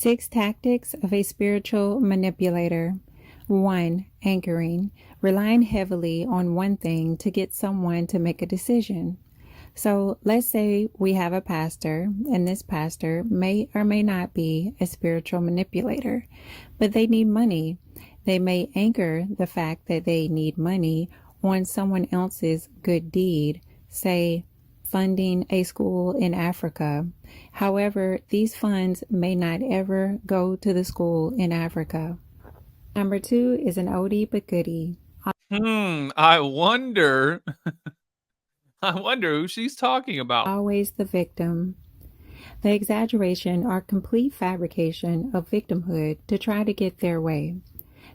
6 tactics of a spiritual manipulator. 1. Anchoring, relying heavily on one thing to get someone to make a decision. So let's say we have a pastor, and this pastor may or may not be a spiritual manipulator, but they need money. They may anchor the fact that they need money on someone else's good deed, say funding a school in Africa. However, these funds may not ever go to the school in Africa. Number 2 is an oldie but goodie. I wonder. I wonder who she's talking about. Always the victim. The exaggeration or complete fabrication of victimhood to try to get their way.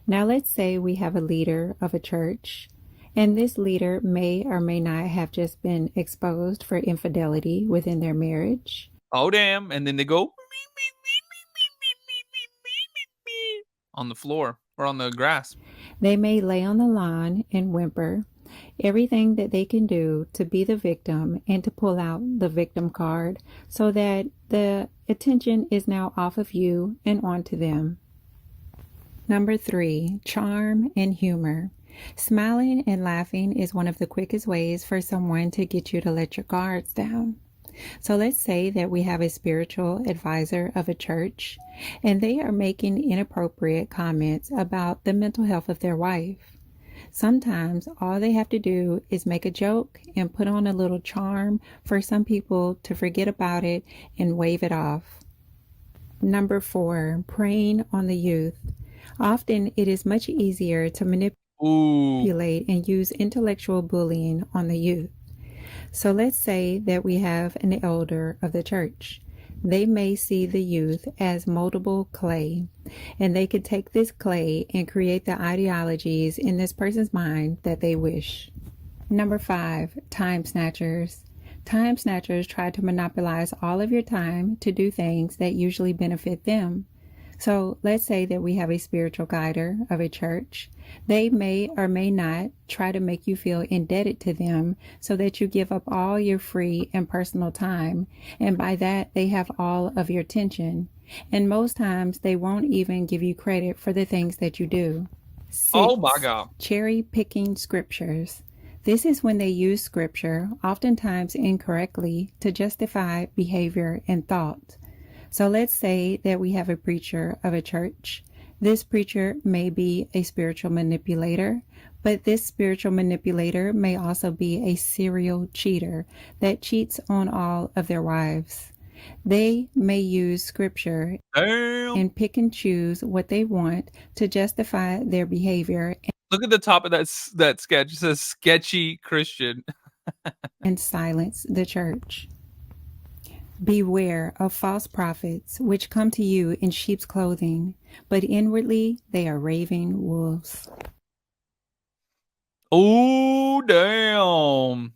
Now let's say we have a leader of a church, and this leader may or may not have just been exposed for infidelity within their marriage. Oh, damn. And then they go on the floor or on the grass. They may lay on the lawn and whimper, everything that they can do to be the victim and to pull out the victim card so that the attention is now off of you and onto them. Number 3, charm and humor. Smiling and laughing is one of the quickest ways for someone to get you to let your guards down. So let's say that we have a spiritual advisor of a church, and they are making inappropriate comments about the mental health of their wife. Sometimes all they have to do is make a joke and put on a little charm for some people to forget about it and wave it off. Number 4, preying on the youth. Often it is much easier to manipulate and use intellectual bullying on the youth. So let's say that we have an elder of the church. They may see the youth as moldable clay, and they could take this clay and create the ideologies in this person's mind that they wish. Number 5, time snatchers. Time snatchers try to monopolize all of your time to do things that usually benefit them. So let's say that we have a spiritual guider of a church. They may or may not try to make you feel indebted to them so that you give up all your free and personal time. And by that, they have all of your attention. And most times they won't even give you credit for the things that you do. 6, Oh my God. cherry picking scriptures. This is when they use scripture, oftentimes incorrectly, to justify behavior and thought. So let's say that we have a preacher of a church. This preacher may be a spiritual manipulator, but this spiritual manipulator may also be a serial cheater that cheats on all of their wives. They may use scripture and pick and choose what they want to justify their behavior. Look at the top of that sketch. It says sketchy Christian. And silence the church. Beware of false prophets, which come to you in sheep's clothing, but inwardly they are raving wolves. Oh, damn.